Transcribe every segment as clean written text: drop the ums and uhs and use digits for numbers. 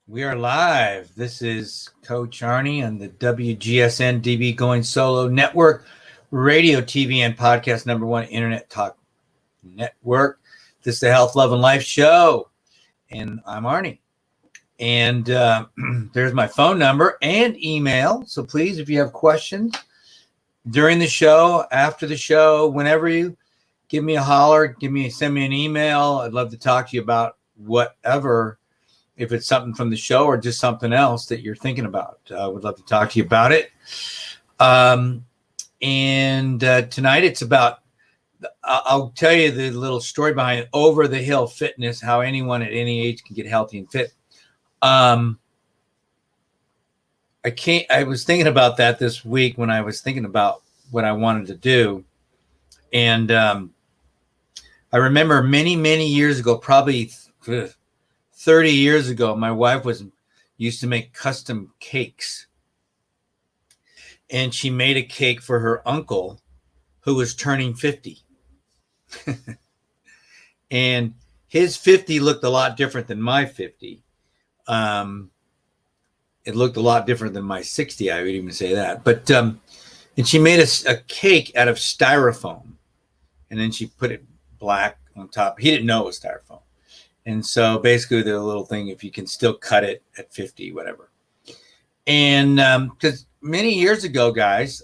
We are live. This is Coach Arnie on the WGSN-DB Going Solo Network, radio, TV, and podcast #1 Internet Talk Network. This is the Health, Love, and Life Show, and I'm Arnie. And there's my phone number and email. So please, if you have questions during the show, after the show, whenever you give me a holler, send me an email. I'd love to talk to you about whatever. If it's something from the show or just something else that you're thinking about, I would love to talk to you about it. And tonight it's about, I'll tell you the little story behind Over the Hill Fitness, how anyone at any age can get healthy and fit. I was thinking about that this week when I was thinking about what I wanted to do. And I remember many years ago, probably 30 years ago, my wife used to make custom cakes. And she made a cake for her uncle who was turning 50. And his 50 looked a lot different than my 50. It looked a lot different than my 60, I would even say that. But and she made a cake out of styrofoam. And then she put it black on top. He didn't know it was styrofoam. And so basically the little thing, if you can still cut it at 50, whatever. And because many years ago, guys,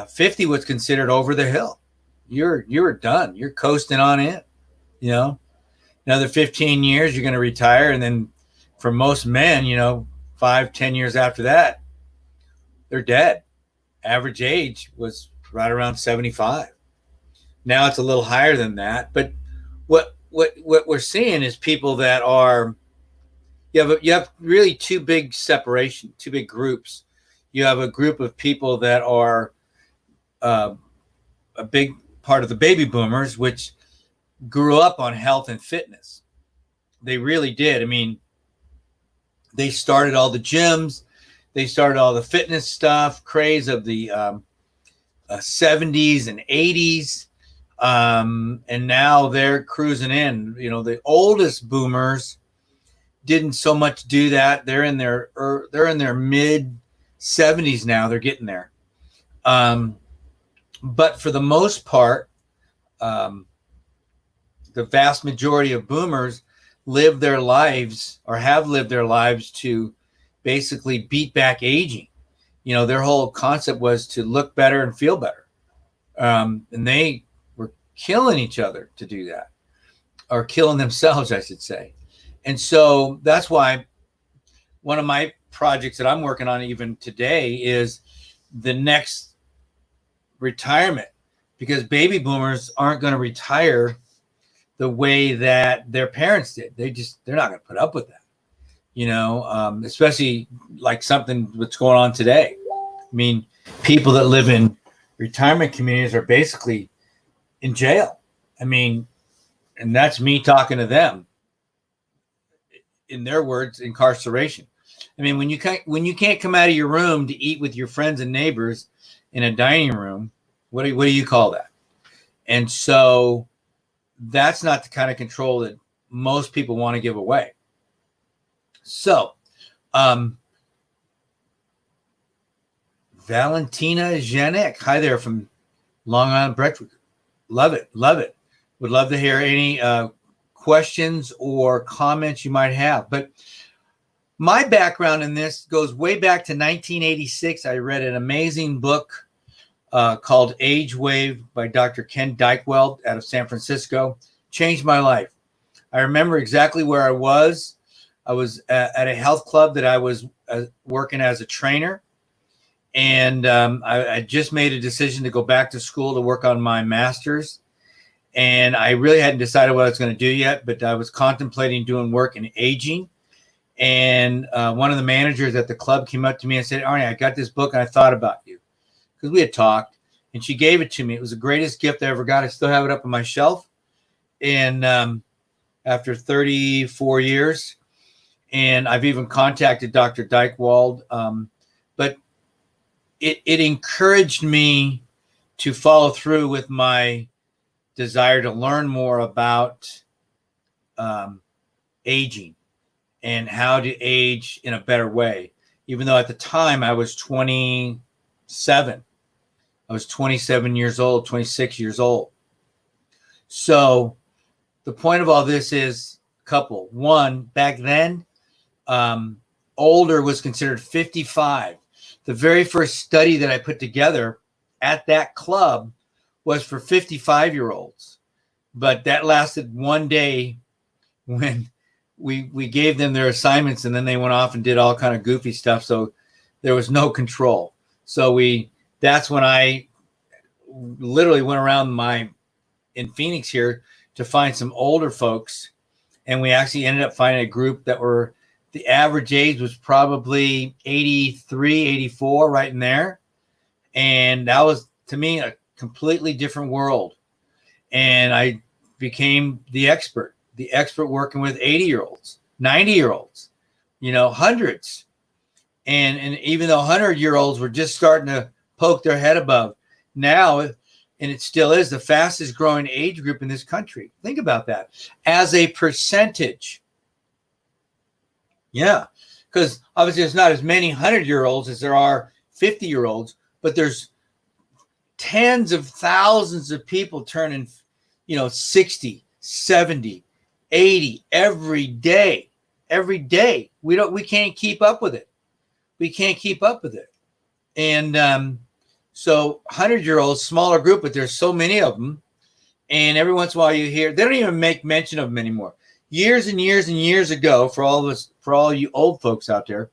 50 was considered over the hill. You're done. You're coasting on it. You know, another 15 years, you're going to retire. And then for most men, 5-10 years after that, they're dead. Average age was right around 75. Now it's a little higher than that. But what we're seeing is people that are, you have really two big groups. You have a group of people that are a big part of the baby boomers, which grew up on health and fitness. They really did. I mean, they started all the gyms. They started all the fitness stuff, craze of the 70s and 80s. And now they're cruising in. The oldest boomers didn't so much do that. They're in their mid 70s now. They're getting there. But for the most part, the vast majority of boomers live their lives or have lived their lives to basically beat back aging. Their whole concept was to look better and feel better. And they were killing each other to do that, or killing themselves, I should say. And so that's why one of my projects that I'm working on even today is the next retirement, because baby boomers aren't going to retire the way that their parents did. They're not going to put up with that, especially like something that's going on today. I mean, people that live in retirement communities are basically in jail. I mean, and that's me talking to them. In their words, incarceration. I mean, when you can't come out of your room to eat with your friends and neighbors in a dining room, what do you call that? And so that's not the kind of control that most people want to give away. So, Valentina Janek, hi there from Long Island, Brentwood. Love it. Would love to hear any questions or comments you might have. But my background in this goes way back to 1986. I read an amazing book called Age Wave by Dr. Ken Dykewald out of San Francisco. Changed my life. I remember exactly where I was. I was at a health club that I was working as a trainer. And I just made a decision to go back to school to work on my master's. And I really hadn't decided what I was going to do yet, but I was contemplating doing work in aging. And one of the managers at the club came up to me and said, Arnie, I got this book and I thought about you. Because we had talked. And she gave it to me. It was the greatest gift I ever got. I still have it up on my shelf. And after 34 years. And I've even contacted Dr. Dykewald. But it encouraged me to follow through with my desire to learn more about aging and how to age in a better way. Even though at the time I was 27. I was 27 years old, 26 years old. So the point of all this is a couple. One, back then, older was considered 55. The very first study that I put together at that club was for 55-year-olds. But that lasted one day when we gave them their assignments, and then they went off and did all kind of goofy stuff. So there was no control. So that's when I literally went around in Phoenix here to find some older folks. And we actually ended up finding a group that were, the average age was probably 83, 84, right in there. And that was, to me, a completely different world. And I became the expert working with 80-year-olds, 90-year-olds, hundreds. And even though 100-year-olds were just starting to poke their head above, now, and it still is, the fastest growing age group in this country. Think about that as a percentage. Yeah, because obviously there's not as many 100-year-olds as there are 50-year-olds, but there's tens of thousands of people turning, 60, 70, 80 every day. Every day. We can't keep up with it. And so 100-year-olds, smaller group, but there's so many of them. And every once in a while you hear, they don't even make mention of them anymore. Years and years and years ago, for all you old folks out there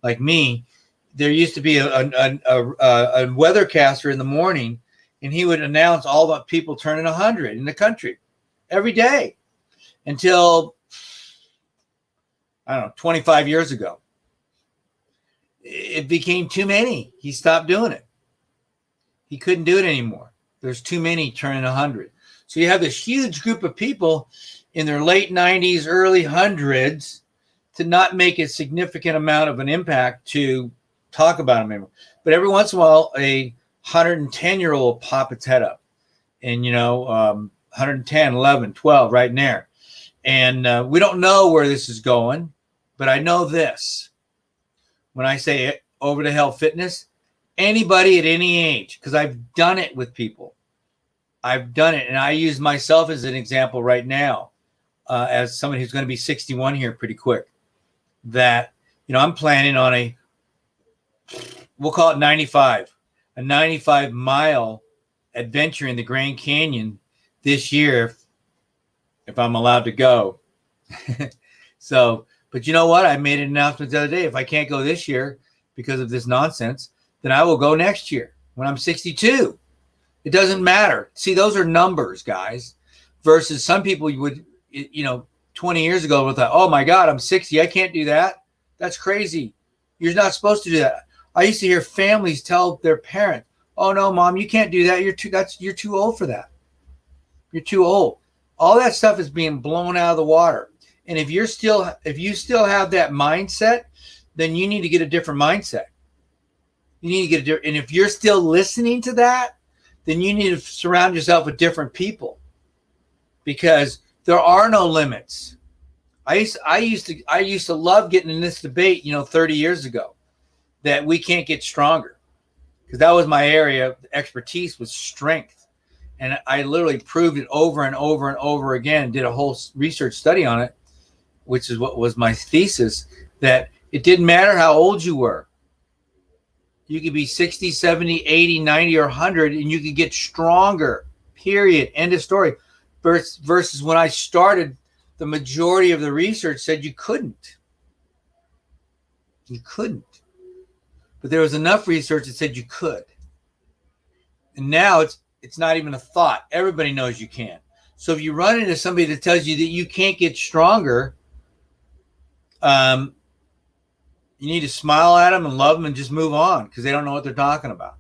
like me, there used to be a weathercaster in the morning, and he would announce all the people turning 100 in the country every day until, I don't know, 25 years ago. It became too many. He stopped doing it. He couldn't do it anymore. There's too many turning 100. So you have this huge group of people in their late 90s, early hundreds, to not make a significant amount of an impact to talk about them anymore. But every once in a while, a 110-year-old pop its head up, and 110, 11, 12, right in there. And we don't know where this is going, but I know this. When I say Over to Hell Fitness, anybody at any age, because I've done it with people. I've done it, and I use myself as an example right now, as somebody who's going to be 61 here pretty quick, that, I'm planning on we'll call it 95, a 95-mile adventure in the Grand Canyon this year, if I'm allowed to go. So, but you know what? I made an announcement the other day. If I can't go this year because of this nonsense, then I will go next year when I'm 62. It doesn't matter. See, those are numbers, guys, versus some people you would, 20 years ago would thought, oh my God, I'm 60. I can't do that. That's crazy. You're not supposed to do that. I used to hear families tell their parents, oh no, Mom, you can't do that. You're too old for that. You're too old. All that stuff is being blown out of the water. And if you still have that mindset, then you need to get a different mindset. You need to get and if you're still listening to that, then you need to surround yourself with different people, because there are no limits. I used to love getting in this debate, 30 years ago, that we can't get stronger, because that was my area of expertise, was strength. And I literally proved it over and over and over again, did a whole research study on it, which is what was my thesis, that it didn't matter how old you were. You could be 60, 70, 80, 90, or 100, and you could get stronger, period, end of story. Versus when I started, the majority of the research said you couldn't. You couldn't. But there was enough research that said you could. And now it's not even a thought. Everybody knows you can. So if you run into somebody that tells you that you can't get stronger, you need to smile at them and love them and just move on, because they don't know what they're talking about.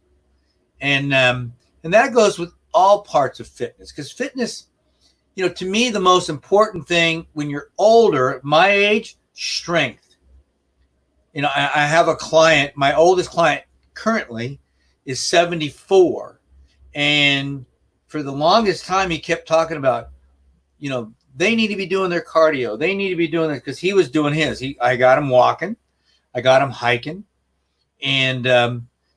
And that goes with all parts of fitness, because fitness, to me, the most important thing when you're older, my age, strength. I have a client, my oldest client currently is 74. And for the longest time, he kept talking about, they need to be doing their cardio. They need to be doing it because he was doing his. I got him walking. I got him hiking. And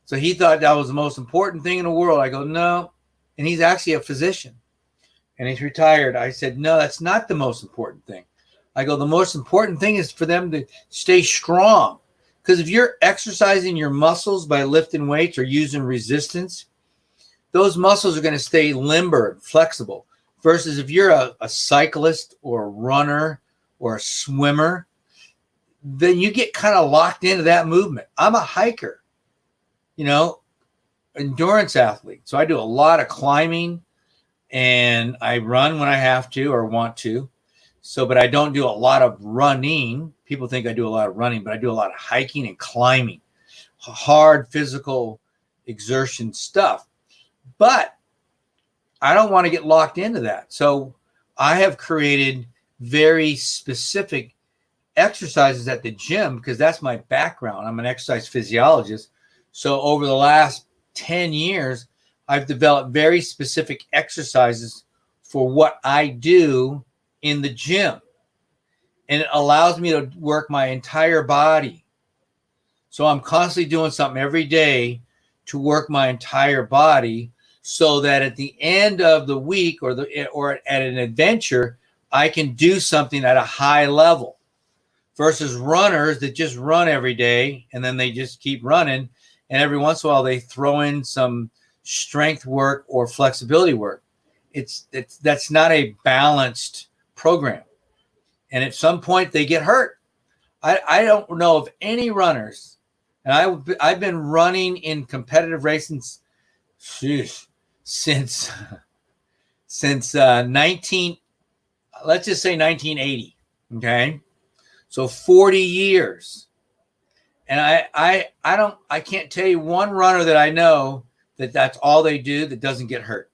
so he thought that was the most important thing in the world. I go, no. And he's actually a physician. And he's retired. I said, no, that's not the most important thing. I go, the most important thing is for them to stay strong. Because if you're exercising your muscles by lifting weights or using resistance, those muscles are going to stay limber and flexible. Versus if you're a cyclist or a runner or a swimmer, then you get kind of locked into that movement. I'm a hiker, endurance athlete. So I do a lot of climbing and I run when I have to or want to. So, but I don't do a lot of running. People think I do a lot of running, but I do a lot of hiking and climbing, hard physical exertion stuff. But I don't want to get locked into that. So I have created very specific exercises at the gym because that's my background. I'm an exercise physiologist. So over the last 10 years, I've developed very specific exercises for what I do in the gym. And it allows me to work my entire body. So I'm constantly doing something every day to work my entire body so that at the end of the week or at an adventure, I can do something at a high level versus runners that just run every day and then they just keep running. And every once in a while, they throw in some strength work or flexibility work. That's not a balanced program. And at some point, they get hurt. I don't know of any runners, and I've been running in competitive racing since 1980. Okay, so 40 years, and I can't tell you one runner that I know that's all they do that doesn't get hurt.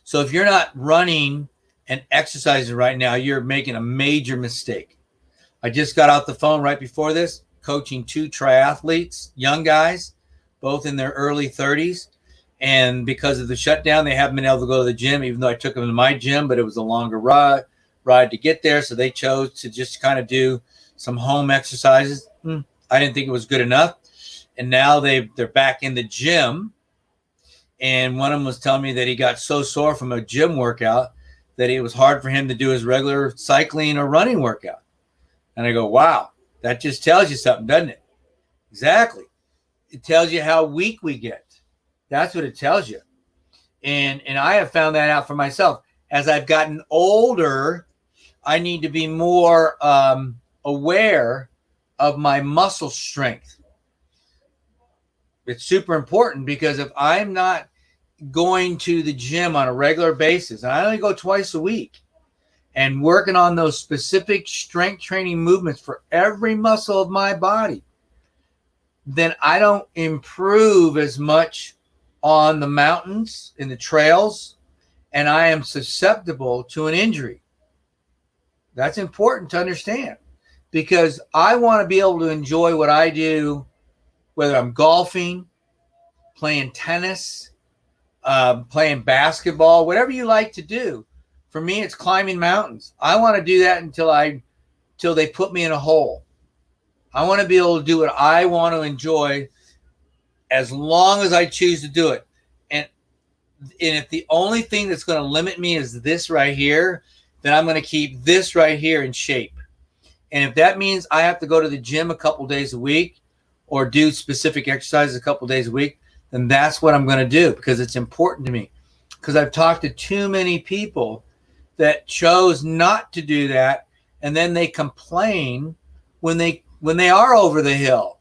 So if you're not running and exercising right now, you're making a major mistake. I just got off the phone right before this, coaching 2 triathletes, young guys, both in their early 30s. And because of the shutdown, they haven't been able to go to the gym, even though I took them to my gym, but it was a longer ride to get there. So they chose to just kind of do some home exercises. I didn't think it was good enough. And now they're back in the gym. And one of them was telling me that he got so sore from a gym workout that it was hard for him to do his regular cycling or running workout. And I go, wow, that just tells you something, doesn't it? Exactly. It tells you how weak we get. That's what it tells you. And I have found that out for myself. As I've gotten older, I need to be more aware of my muscle strength. It's super important because if I'm not going to the gym on a regular basis, and I only go twice a week, and working on those specific strength training movements for every muscle of my body, then I don't improve as much on the mountains, in the trails, and I am susceptible to an injury. That's important to understand because I want to be able to enjoy what I do, whether I'm golfing, playing tennis, playing basketball, whatever you like to do. For me, it's climbing mountains. I want to do that until they put me in a hole. I want to be able to do what I want to enjoy as long as I choose to do it. And if the only thing that's going to limit me is this right here, then I'm going to keep this right here in shape. And if that means I have to go to the gym a couple days a week or do specific exercises a couple days a week, then that's what I'm going to do because it's important to me. Because I've talked to too many people that chose not to do that, and then they complain when they are over the hill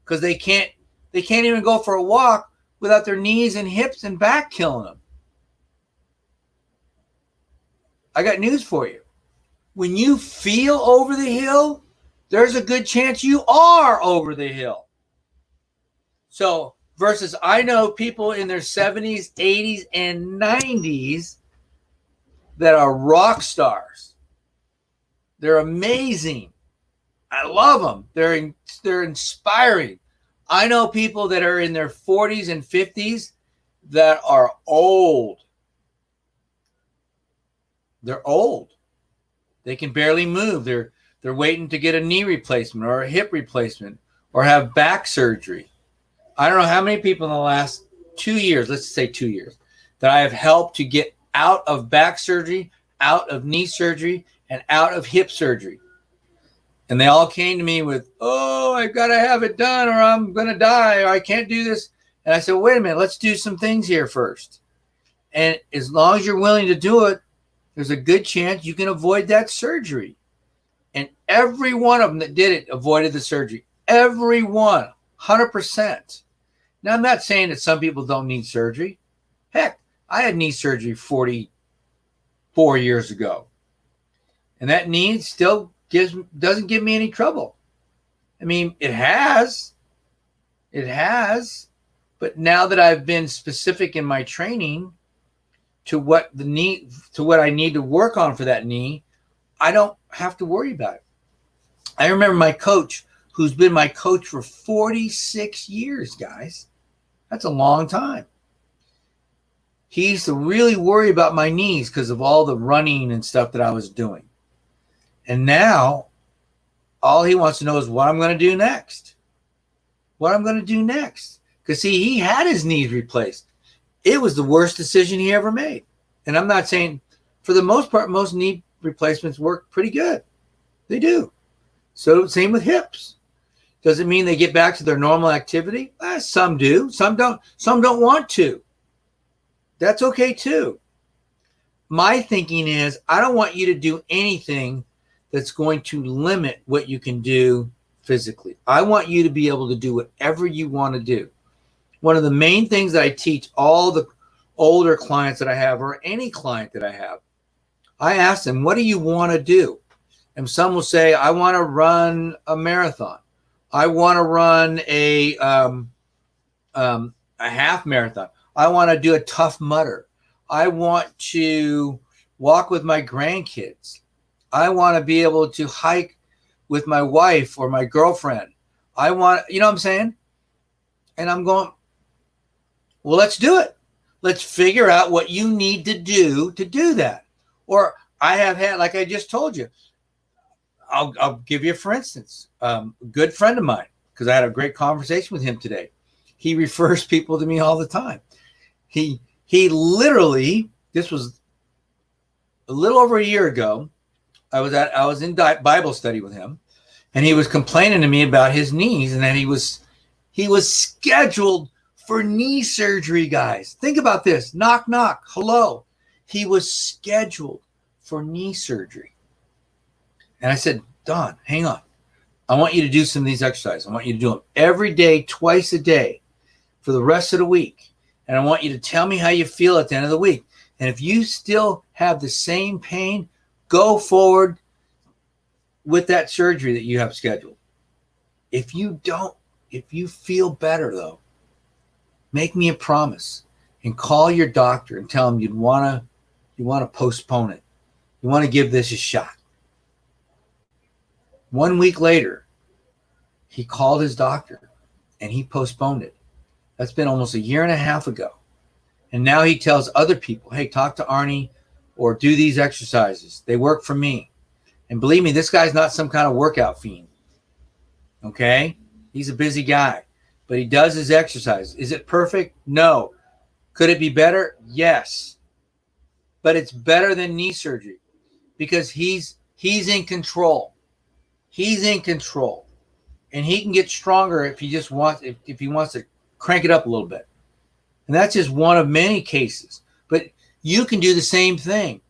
because they can't even go for a walk without their knees and hips and back killing them. I got news for you. When you feel over the hill, there's a good chance you are over the hill. So versus I know people in their 70s, 80s, and 90s that are rock stars. They're amazing. I love them. They're inspiring. I know people that are in their 40s and 50s that are old. They're old. They can barely move. They're waiting to get a knee replacement or a hip replacement or have back surgery. I don't know how many people in the last 2 years, let's say 2 years, that I have helped to get out of back surgery, out of knee surgery, and out of hip surgery. And they all came to me with, oh, I've got to have it done or I'm going to die or I can't do this. And I said, wait a minute, let's do some things here first. And as long as you're willing to do it, there's a good chance you can avoid that surgery. And every one of them that did it avoided the surgery. Every one, 100%. Now, I'm not saying that some people don't need surgery. Heck, I had knee surgery 44 years ago. And that knee still doesn't give me any trouble. I mean, it has. But now that I've been specific in my training to what I need to work on for that knee, I don't have to worry about it. I remember my coach, who's been my coach for 46 years, guys. That's a long time. He used to really worry about my knees because of all the running and stuff that I was doing. And now all he wants to know is what I'm going to do next. Because see, he had his knees replaced. It was the worst decision he ever made. And I'm not saying, for the most part, most knee replacements work pretty good. They do. So same with hips. Does it mean they get back to their normal activity? Some do. Some don't. Some don't want to. That's okay too. My thinking is I don't want you to do anything that's going to limit what you can do physically. I want you to be able to do whatever you want to do. One of the main things that I teach all the older clients that I have, or any client that I have, I ask them, what do you want to do? And some will say, I want to run a marathon. I want to run a half marathon. I want to do a Tough Mudder. I want to walk with my grandkids. I want to be able to hike with my wife or my girlfriend. I want, you know what I'm saying? And I'm going, well, let's do it. Let's figure out what you need to do that. Or I have had, like I just told you, I'll give you, for instance, a good friend of mine, because I had a great conversation with him today. He refers people to me all the time. He literally, this was a little over a year ago. I was in Bible study with him, and he was complaining to me about his knees, and that he was scheduled for knee surgery, guys. Think about this. Knock, knock. Hello. He was scheduled for knee surgery. And I said, Don, hang on. I want you to do some of these exercises. I want you to do them every day, twice a day for the rest of the week. And I want you to tell me how you feel at the end of the week. And if you still have the same pain, go forward with that surgery that you have scheduled. If you feel better though, make me a promise and call your doctor and tell him you want to postpone it. You want to give this a shot. 1 week later, he called his doctor and he postponed it. That's been almost a year and a half ago. And now he tells other people, hey, talk to Arnie or do these exercises. They work for me. And believe me, this guy's not some kind of workout fiend. Okay? He's a busy guy, but he does his exercise. Is it perfect? No. Could it be better? Yes. But it's better than knee surgery because he's in control. He's in control, and he can get stronger if he just wants, if he wants to crank it up a little bit. And that's just one of many cases, but you can do the same thing.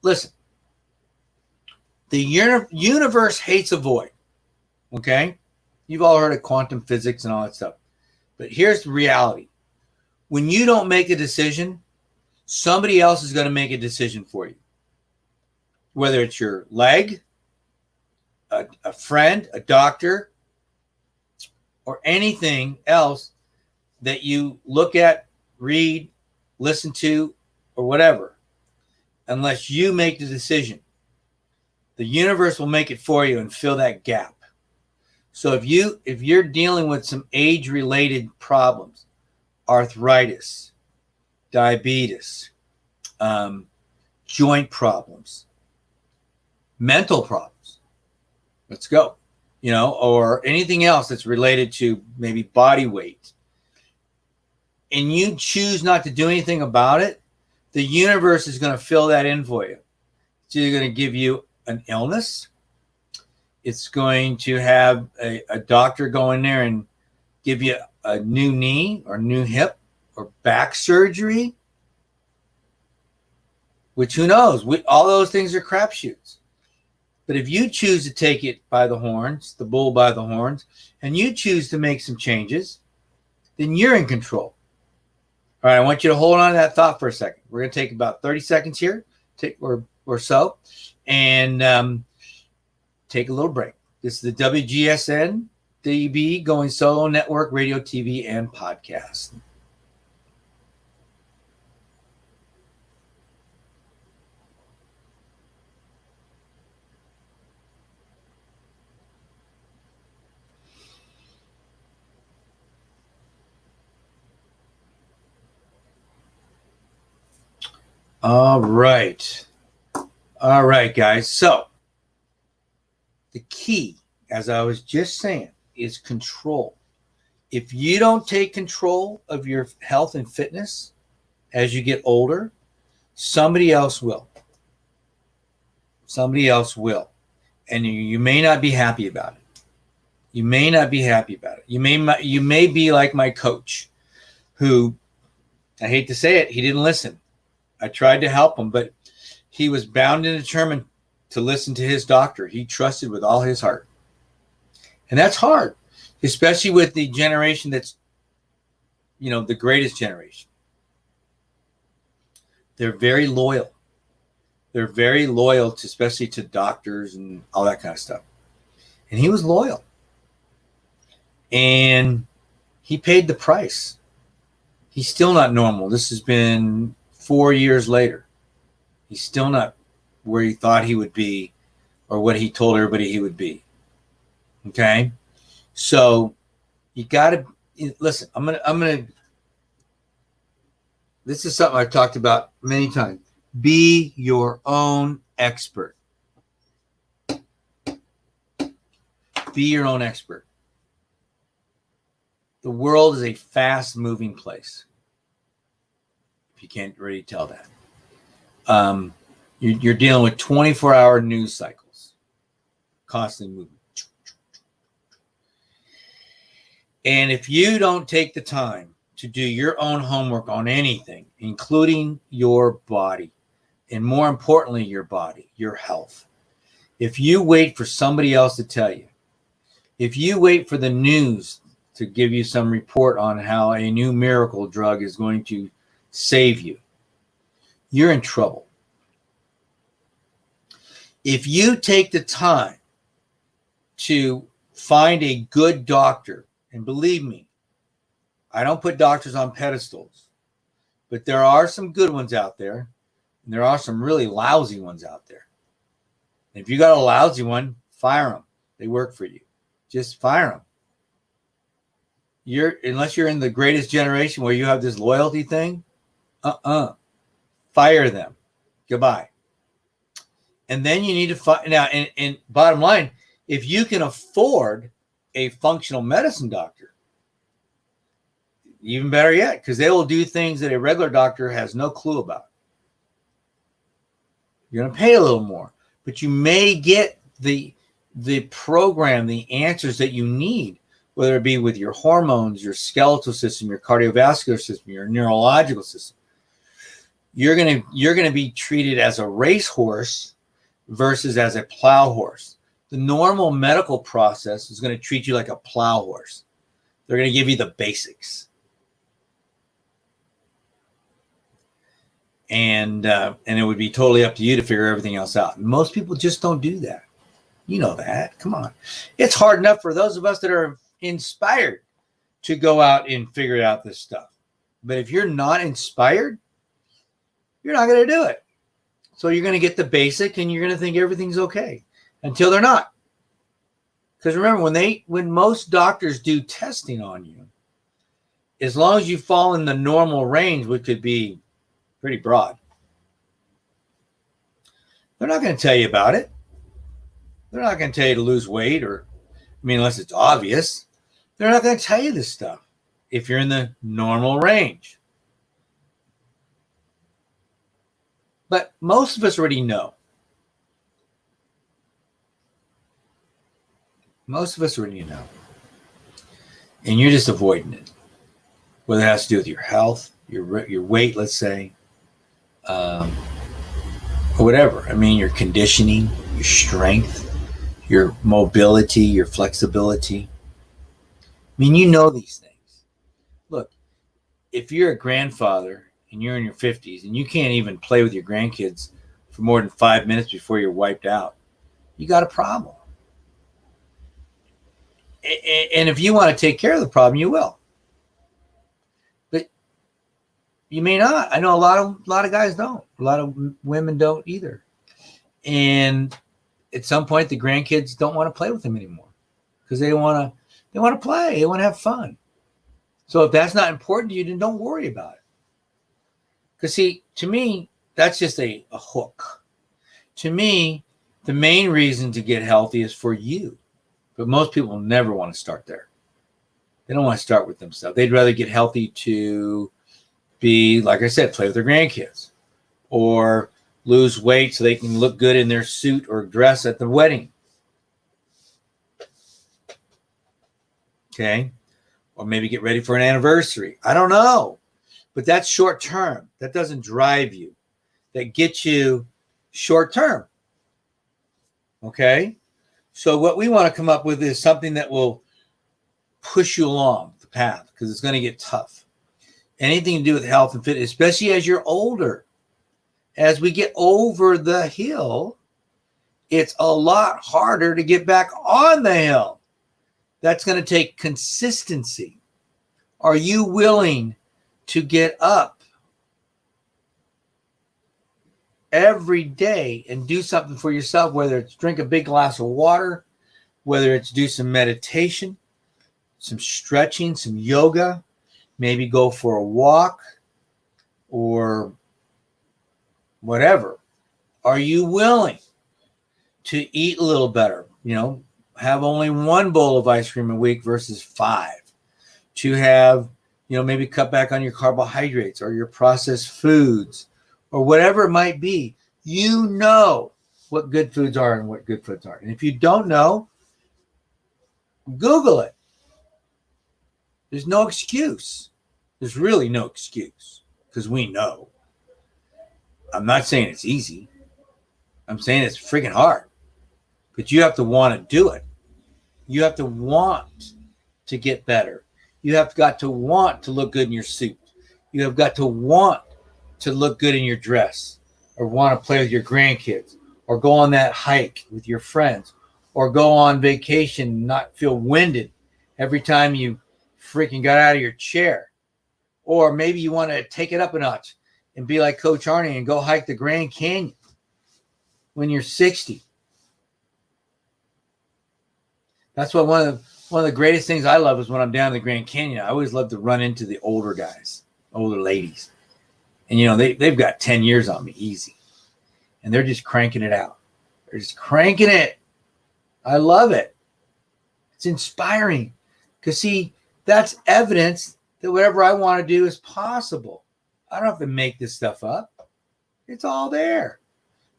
Listen, the universe hates a void. Okay. You've all heard of quantum physics and all that stuff, but here's the reality. When you don't make a decision, somebody else is going to make a decision for you. Whether it's your leg, a friend, a doctor, or anything else that you look at, read, listen to, or whatever, unless you make the decision, the universe will make it for you and fill that gap. So if you're dealing with some age-related problems, arthritis, diabetes, joint problems, mental problems. Let's go. Or anything else that's related to maybe body weight, and you choose not to do anything about it, the universe is going to fill that in for you. It's either going to give you an illness, it's going to have a doctor go in there and give you a new knee or new hip or back surgery, which who knows? All those things are crapshoots. But if you choose to take it by the horns, the bull by the horns, and you choose to make some changes, then you're in control. All right, I want you to hold on to that thought for a second. We're going to take about 30 seconds here or so, and take a little break. This is the WGSN-DB Going Solo Network, radio, TV, and podcast. All right, guys. So the key, as I was just saying, is control. If you don't take control of your health and fitness as you get older, somebody else will. Somebody else will. And you may not be happy about it. You may not be happy about it. You may be like my coach, who, I hate to say it, he didn't listen. I tried to help him, but he was bound and determined to listen to his doctor. He trusted with all his heart. And that's hard, especially with the generation that's, the greatest generation. They're very loyal. They're very loyal to, especially to doctors and all that kind of stuff. And he was loyal. And he paid the price. He's still not normal. This has been 4 years later. He's still not where he thought he would be or what he told everybody he would be. Okay? So you got to listen. I'm going to this is something I've talked about many times. Be your own expert. Be your own expert. The world is a fast-moving place. If you can't really tell that. You're dealing with 24-hour news cycles, constantly moving. And if you don't take the time to do your own homework on anything, including your body, and more importantly, your body, your health, if you wait for somebody else to tell you, if you wait for the news to give you some report on how a new miracle drug is going to save you, you're in trouble. If you take the time to find a good doctor, and believe me, I don't put doctors on pedestals, but there are some good ones out there, and there are some really lousy ones out there. And if you got a lousy one, fire them. They work for you. Just fire them. Unless you're in the greatest generation where you have this loyalty thing, fire them. Goodbye. And then you need to find now. And bottom line, if you can afford a functional medicine doctor, even better yet, because they will do things that a regular doctor has no clue about. You're going to pay a little more, but you may get the program, the answers that you need, whether it be with your hormones, your skeletal system, your cardiovascular system, your neurological system. You're going to be treated as a racehorse versus as a plow horse. The normal medical process is going to treat you like a plow horse. They're going to give you the basics. And it would be totally up to you to figure everything else out. Most people just don't do that. You know that. Come on. It's hard enough for those of us that are inspired to go out and figure out this stuff. But if you're not inspired, you're not going to do it. So you're going to get the basic and you're going to think everything's okay until they're not. Because remember, when most doctors do testing on you, as long as you fall in the normal range, which could be pretty broad, They're not going to tell you about it. They're not going to tell you to lose weight, or, I mean, unless it's obvious. They're not going to tell you this stuff if you're in the normal range. But most of us already know. Most of us already know. And you're just avoiding it. Whether it has to do with your health, your weight, let's say, or whatever. I mean, your conditioning, your strength, your mobility, your flexibility. I mean, you know these things. Look, if you're a grandfather and you're in your 50s and you can't even play with your grandkids for more than 5 minutes before you're wiped out, you got a problem. And if you want to take care of the problem, you will. But you may not. I know a lot of guys don't. A lot of women don't either. And at some point, the grandkids don't want to play with them anymore because they want to play. They want to have fun. So if that's not important to you, then don't worry about it. Because see, to me, that's just a hook. To me, the main reason to get healthy is for you. But most people never want to start there. They don't want to start with themselves. They'd rather get healthy to be, like I said, play with their grandkids or lose weight so they can look good in their suit or dress at the wedding. Okay. Or maybe get ready for an anniversary. I don't know. But that's short term. That doesn't drive you. That gets you short term. Okay. So what we want to come up with is something that will push you along the path because it's going to get tough. Anything to do with health and fitness, especially as you're older. As we get over the hill, it's a lot harder to get back on the hill. That's going to take consistency. Are you willing to get up every day and do something for yourself, whether it's drink a big glass of water, whether it's do some meditation, some stretching, some yoga, maybe go for a walk or whatever. Are you willing to eat a little better? You know, have only one bowl of ice cream a week versus 5. To have, you know, maybe cut back on your carbohydrates or your processed foods or whatever it might be. You know what good foods are and what good foods aren't. And if you don't know, Google it. There's no excuse. There's really no excuse because we know. I'm not saying it's easy. I'm saying it's freaking hard. But you have to want to do it. You have to want to get better. You have got to want to look good in your suit. You have got to want to look good in your dress or want to play with your grandkids or go on that hike with your friends or go on vacation and not feel winded every time you freaking got out of your chair. Or maybe you want to take it up a notch and be like Coach Arnie and go hike the Grand Canyon when you're 60. That's what one of the greatest things I love is when I'm down in the Grand Canyon. I always love to run into the older guys, older ladies. And, you know, they've got 10 years on me easy. And they're just cranking it out. They're just cranking it. I love it. It's inspiring. Because, see, that's evidence that whatever I want to do is possible. I don't have to make this stuff up. It's all there.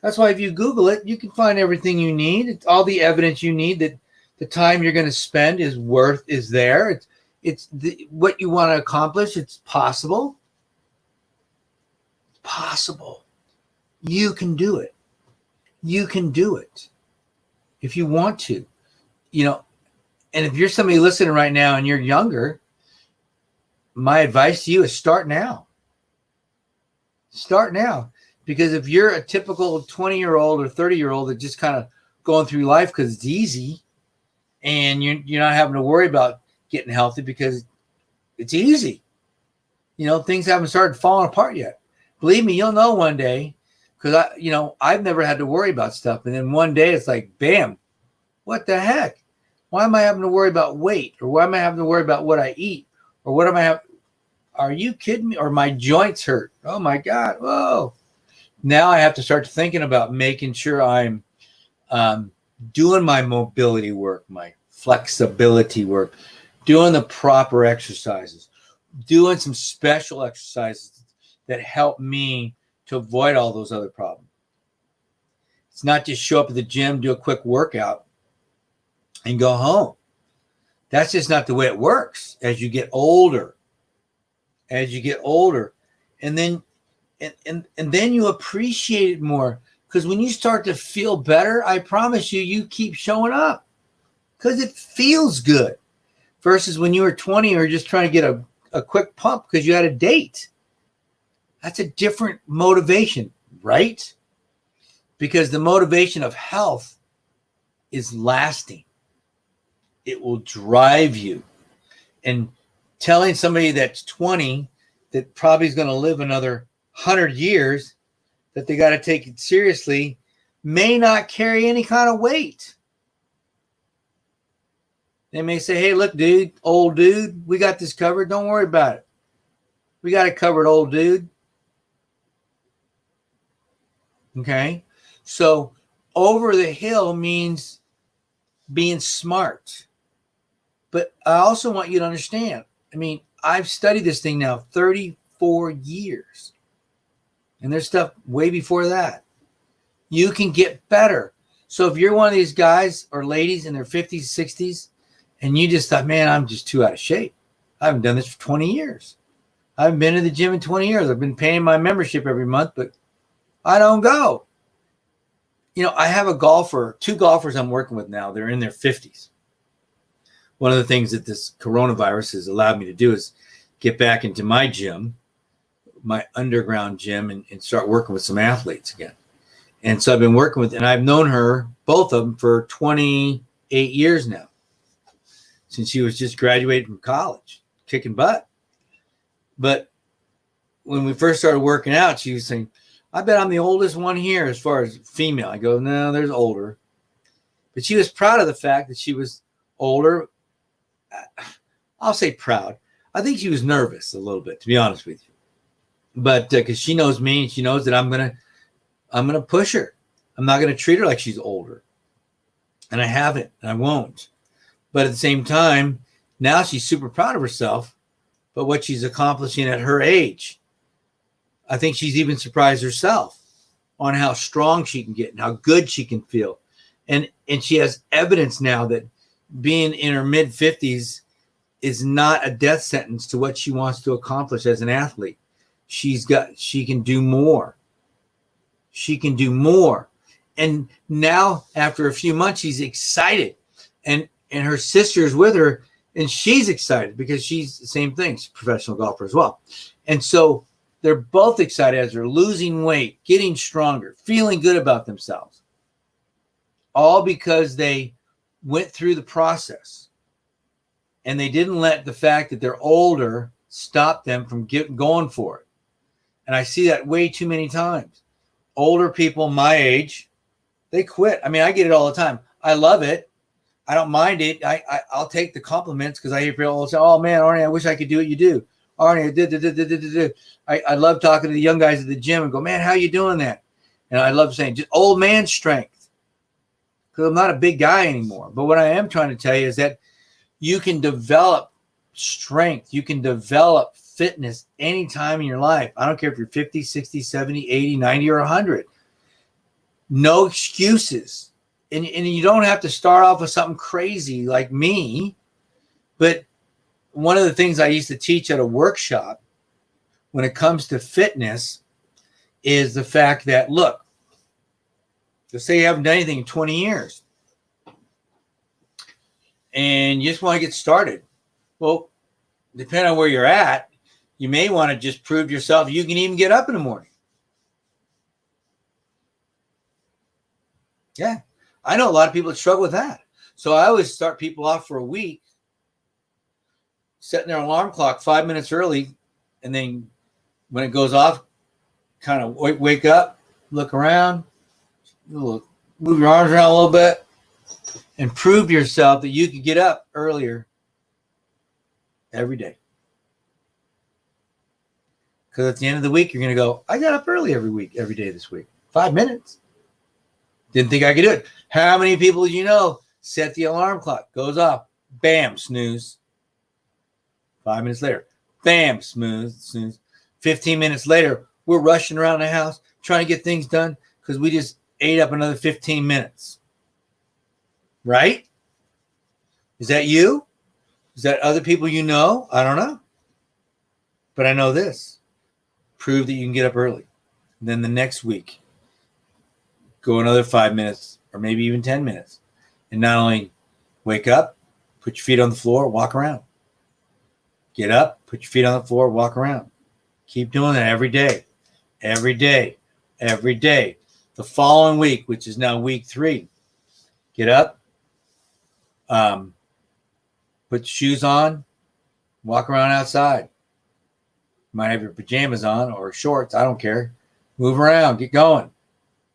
That's why if you Google it, you can find everything you need. It's all the evidence you need that the time you're going to spend is there. It's what you want to accomplish. It's possible. It's possible. You can do it. You can do it if you want to. You know, and if you're somebody listening right now and you're younger, my advice to you is start now. Start now. Because if you're a typical 20-year-old or 30-year-old that's just kind of going through life because it's easy and you're not having to worry about getting healthy because it's easy. You know, things haven't started falling apart yet. Believe me, you'll know one day because I've never had to worry about stuff. And then one day it's like, bam, what the heck? Why am I having to worry about weight? Or why am I having to worry about what I eat? Or what am I having? Are you kidding me? Or my joints hurt. Oh my God. Whoa. Now I have to start thinking about making sure I'm doing my mobility work, my flexibility work, doing the proper exercises, doing some special exercises that help me to avoid all those other problems. It's not just show up at the gym, do a quick workout, and go home. That's just not the way it works as you get older. As you get older. And then then you appreciate it more. Because when you start to feel better, I promise you, you keep showing up. Because it feels good. Versus when you were 20 or just trying to get a quick pump because you had a date. That's a different motivation, right? Because the motivation of health is lasting. It will drive you. And telling somebody that's 20 that probably is going to live another 100 years that they got to take it seriously may not carry any kind of weight. They may say, hey, look, dude, old dude, we got this covered. Don't worry about it. We got it covered, old dude. Okay? So over the hill means being smart. But I also want you to understand, I mean, I've studied this thing now 34 years. And there's stuff way before that. You can get better. So if you're one of these guys or ladies in their 50s, 60s, and you just thought, man, I'm just too out of shape. I haven't done this for 20 years. I haven't been to the gym in 20 years. I've been paying my membership every month, but I don't go. You know, I have two golfers I'm working with now. They're in their 50s. One of the things that this coronavirus has allowed me to do is get back into my gym, my underground gym, and start working with some athletes again. And so I've been working with, and I've known her, both of them, for 28 years now, since she was just graduated from college, kicking butt. But when we first started working out, she was saying, I bet I'm the oldest one here as far as female. I go, no, there's older. But she was proud of the fact that she was older. I'll say proud. I think she was nervous a little bit, to be honest with you. But because she knows me and she knows that I'm gonna push her. I'm not gonna treat her like she's older. And I haven't, and I won't. But at the same time, now she's super proud of herself, but what she's accomplishing at her age. I think she's even surprised herself on how strong she can get and how good she can feel. And she has evidence now that being in her mid 50s is not a death sentence to what she wants to accomplish as an athlete. She can do more. She can do more. And now after a few months, she's excited. And her sister's with her and she's excited because she's the same thing. She's a professional golfer as well. And so they're both excited as they're losing weight, getting stronger, feeling good about themselves. All because they went through the process and they didn't let the fact that they're older stop them from going for it. And I see that way too many times. Older people my age, they quit. I mean, I get it all the time. I love it. I don't mind it. I'll take the compliments because I hear people say, oh man, Arnie, I wish I could do what you do. Arnie, I love talking to the young guys at the gym and go, man, how you doing that? And I love saying just old man strength because I'm not a big guy anymore. But what I am trying to tell you is that you can develop strength. You can develop fitness anytime in your life. I don't care if you're 50, 60, 70, 80, 90, or 100. No excuses. And you don't have to start off with something crazy like me. But one of the things I used to teach at a workshop when it comes to fitness is the fact that, look, let's say you haven't done anything in 20 years and you just want to get started. Well, depending on where you're at, you may want to just prove yourself you can even get up in the morning. Yeah. I know a lot of people that struggle with that. So I always start people off for a week, setting their alarm clock 5 minutes early, and then when it goes off, kind of wake up, look around, move your arms around a little bit, and prove yourself that you can get up earlier every day. Because at the end of the week, you're going to go, I got up early every day this week. 5 minutes. Didn't think I could do it. How many people do you know set the alarm clock, goes off, bam, snooze. 5 minutes later, bam, snooze. 15 minutes later, we're rushing around the house trying to get things done because we just ate up another 15 minutes. Right? Is that you? Is that other people you know? I don't know. But I know this. Prove that you can get up early. And then the next week, go another 5 minutes or maybe even 10 minutes. And not only wake up, put your feet on the floor, walk around. Get up, put your feet on the floor, walk around. Keep doing that every day. Every day. Every day. The following week, which is now week 3, get up, put your shoes on, walk around outside. You might have your pajamas on or shorts. I don't care. Move around. Get going.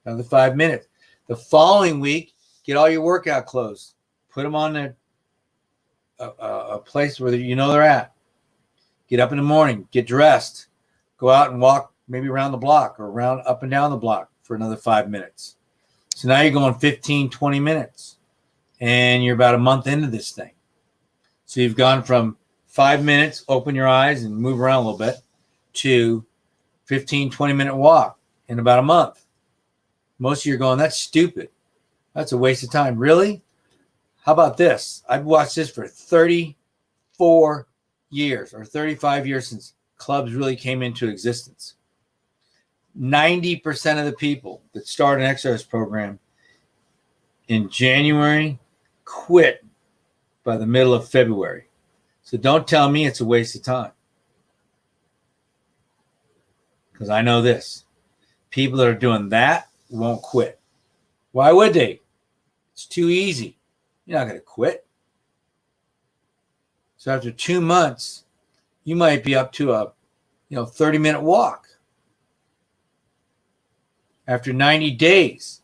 Another 5 minutes. The following week, get all your workout clothes. Put them on a place where you know they're at. Get up in the morning. Get dressed. Go out and walk maybe around the block or around up and down the block for another 5 minutes. So now you're going 15, 20 minutes. And you're about a month into this thing. So you've gone from 5 minutes, open your eyes and move around a little bit, to 15, 20-minute walk in about a month. Most of you are going, that's stupid. That's a waste of time. Really? How about this? I've watched this for 34 years or 35 years since clubs really came into existence. 90% of the people that start an exercise program in January quit by the middle of February. So don't tell me it's a waste of time. Because I know this. People that are doing that won't quit. Why would they? It's too easy. You're not going to quit. So after 2 months, you might be up to a 30-minute walk. After 90 days,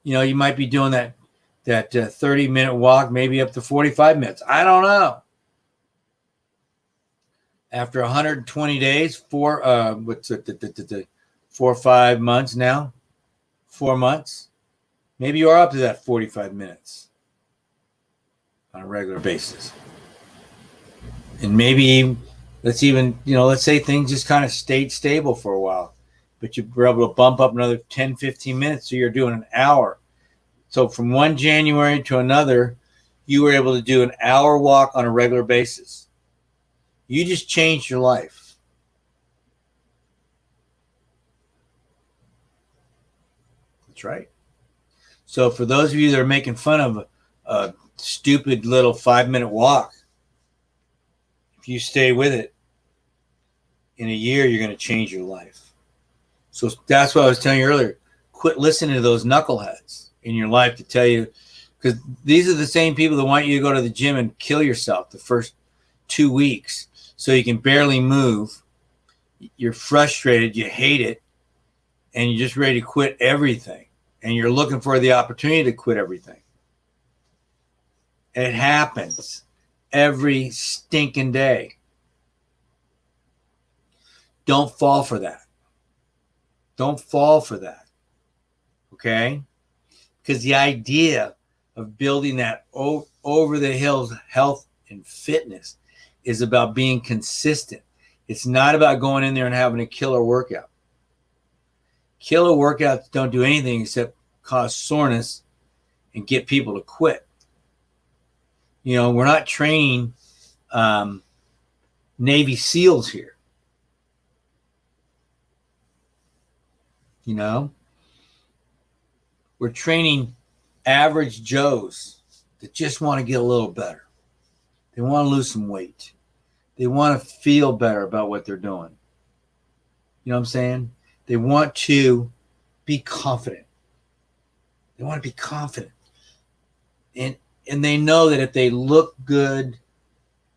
you might be doing that 30-minute walk, maybe up to 45 minutes. I don't know. After 120 days, 4 or 5 months now, 4 months, maybe you are up to that 45 minutes on a regular basis. And maybe let's say things just kind of stayed stable for a while, but you were able to bump up another 10, 15 minutes. So you're doing an hour. So from one January to another, you were able to do an hour walk on a regular basis. You just changed your life. That's right. So for those of you that are making fun of a stupid little 5-minute walk, if you stay with it, in a year, you're going to change your life. So that's what I was telling you earlier. Quit listening to those knuckleheads in your life to tell you, because these are the same people that want you to go to the gym and kill yourself the first 2 weeks so you can barely move. You're frustrated, you hate it, and you're just ready to quit everything. And you're looking for the opportunity to quit everything. It happens every stinking day. Don't fall for that. Don't fall for that. Okay? Because the idea of building that over the hills health and fitness is about being consistent. It's not about going in there and having a killer workout. Killer workouts don't do anything except cause soreness and get people to quit. We're not training Navy SEALs here. We're training average Joes that just want to get a little better. They want to lose some weight. They want to feel better about what they're doing. You know what I'm saying? They want to be confident. They want to be confident. And they know that if they look good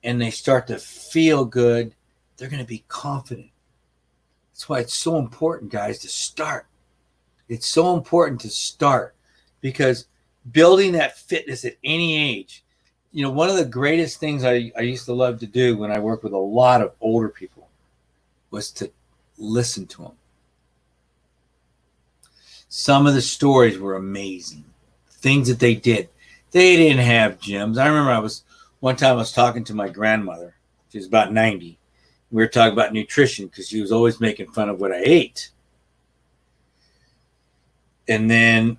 and they start to feel good, they're going to be confident. That's why it's so important, guys, to start. It's so important to start, because building that fitness at any age, one of the greatest things I used to love to do when I worked with a lot of older people was to listen to them. Some of the stories were amazing. Things that they did. They didn't have gyms. I remember one time I was talking to my grandmother. She was about 90. We were talking about nutrition because she was always making fun of what I ate. And then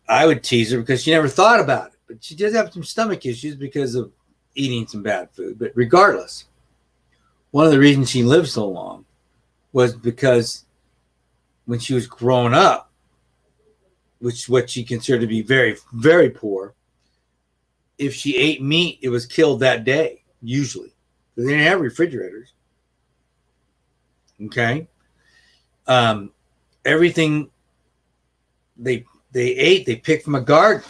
I would tease her because she never thought about it. But she did have some stomach issues because of eating some bad food. But regardless, one of the reasons she lived so long was because when she was growing up, which what she considered to be very, very poor, if she ate meat, it was killed that day, usually. Because they didn't have refrigerators. Okay? Everything they ate, they picked from a garden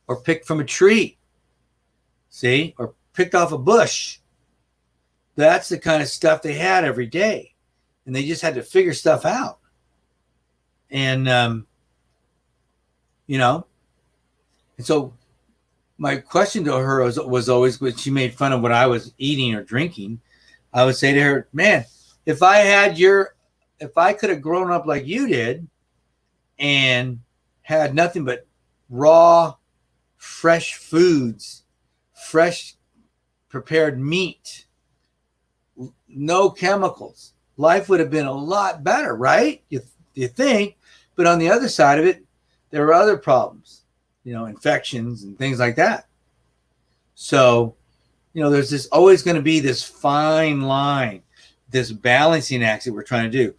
or picked from a tree. See? Or picked off a bush. That's the kind of stuff they had every day. And they just had to figure stuff out. And, and so my question to her was always, when she made fun of what I was eating or drinking, I would say to her, man, if I could have grown up like you did and had nothing but raw, fresh foods, fresh prepared meat, no chemicals, life would have been a lot better, right? You think, but on the other side of it, there are other problems, infections and things like that. So, there's always going to be this fine line, this balancing act that we're trying to do.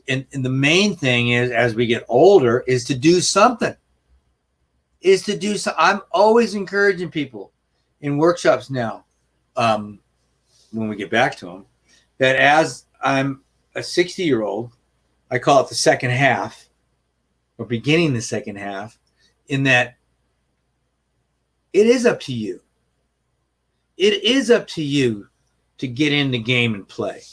And the main thing is, as we get older, is to do something. I'm always encouraging people in workshops now, when we get back to them, that as I'm a 60-year-old, I call it the second half, or beginning the second half, in that it is up to you. It is up to you to get in the game and play.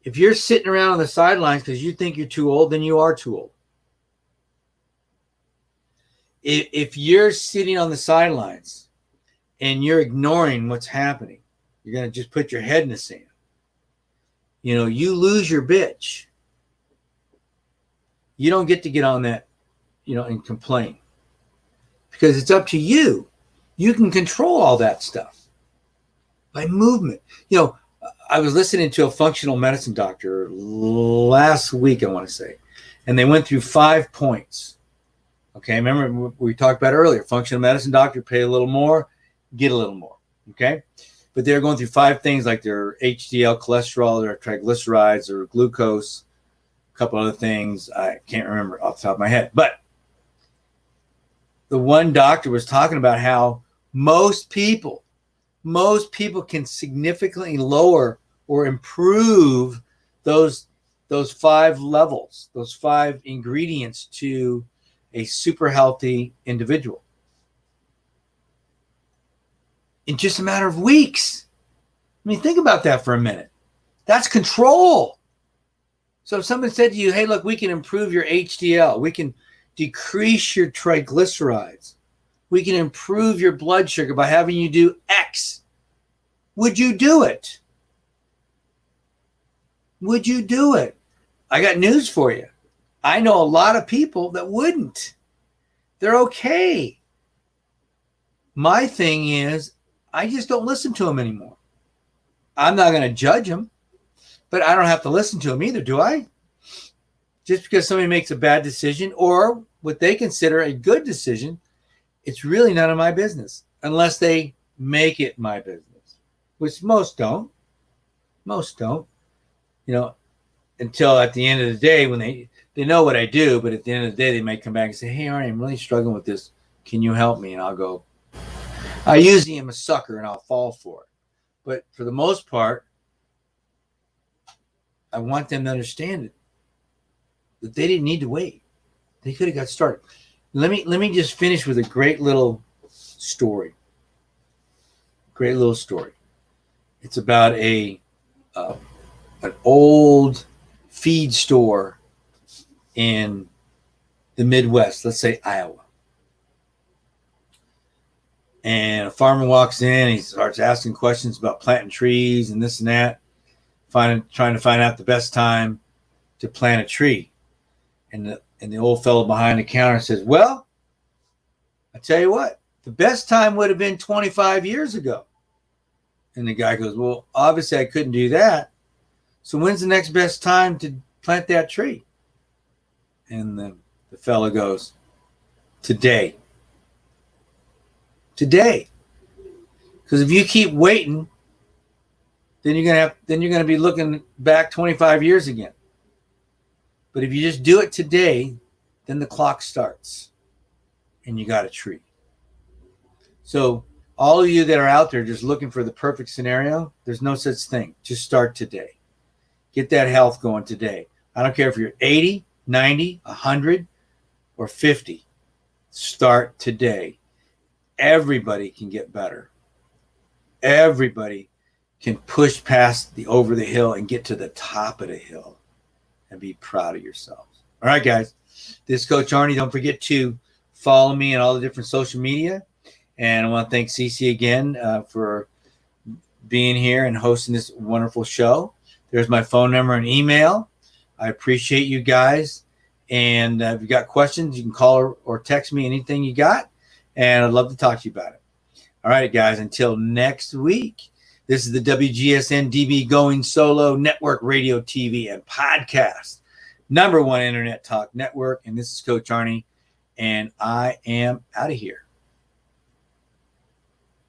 If you're sitting around on the sidelines because you think you're too old, then you are too old. If you're sitting on the sidelines and you're ignoring what's happening, you're going to just put your head in the sand. You lose your bitch. You don't get to get on that, and complain, because it's up to you. You can control all that stuff by movement. I was listening to a functional medicine doctor last week, I want to say, and they went through 5 points. Okay. Remember we talked about earlier, functional medicine doctor, pay a little more, get a little more. Okay. But they're going through 5 things like their HDL cholesterol, their triglycerides, their glucose, couple other things I can't remember off the top of my head. But the one doctor was talking about how most people can significantly lower or improve those 5 levels, those 5 ingredients to a super healthy individual in just a matter of weeks. I mean, think about that for a minute. That's control. So if someone said to you, hey, look, we can improve your HDL. We can decrease your triglycerides. We can improve your blood sugar by having you do X. Would you do it? Would you do it? I got news for you. I know a lot of people that wouldn't. They're okay. My thing is, I just don't listen to them anymore. I'm not going to judge them. But I don't have to listen to them either, do I? Just because somebody makes a bad decision or what they consider a good decision, it's really none of my business unless they make it my business, which most don't. Most don't. Until at the end of the day when they know what I do, but at the end of the day they might come back and say, hey, Arnie, I'm really struggling with this. Can you help me? And I'll go, I usually am a sucker and I'll fall for it. But for the most part, I want them to understand it, that they didn't need to wait. They could have got started. Let me just finish with a great little story. Great little story. It's about an old feed store in the Midwest, let's say Iowa. And a farmer walks in, he starts asking questions about planting trees and this and that. trying to find out the best time to plant a tree. And the old fellow behind the counter says, well, I tell you what, the best time would have been 25 years ago. And the guy goes, well, obviously I couldn't do that. So when's the next best time to plant that tree? And the fellow goes, today. Today. Because if you keep waiting, then you're gonna be looking back 25 years again. But if you just do it today, then the clock starts and you got a tree. So all of you that are out there just looking for the perfect scenario, there's no such thing. Just start today. Get that health going today. I don't care if you're 80, 90, 100, or 50. Start today. Everybody can get better. Everybody can push past over the hill and get to the top of the hill and be proud of yourselves. All right, guys. This is Coach Arnie. Don't forget to follow me on all the different social media. And I want to thank Cece again for being here and hosting this wonderful show. There's my phone number and email. I appreciate you guys. And if you got questions, you can call or text me anything you got. And I'd love to talk to you about it. All right, guys. Until next week, this is the WGSN-DB Going Solo Network Radio, TV, and Podcast. #1 Internet Talk Network. And this is Coach Arnie. And I am out of here.